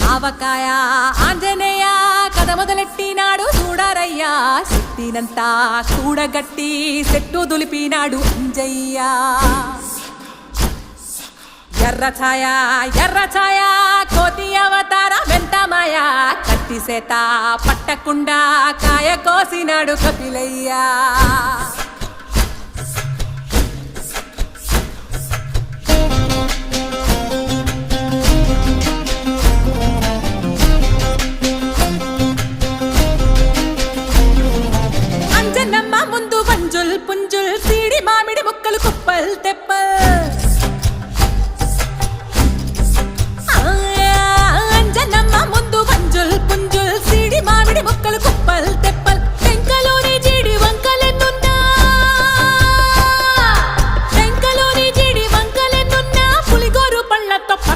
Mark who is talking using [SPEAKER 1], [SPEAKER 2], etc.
[SPEAKER 1] ఆవకాయ ఆంజనేయ కథ మొదలెట్టినాడు చూడరయ్యా శక్తినంతా కూడగట్టి చెట్టు దులిపినాడు అంజయ్య ఎర్ర ఛాయ కోతి అవతార వెంటమాయ కత్తి సేత పట్టకుండా కాయ కోసినాడు కపిలయ్య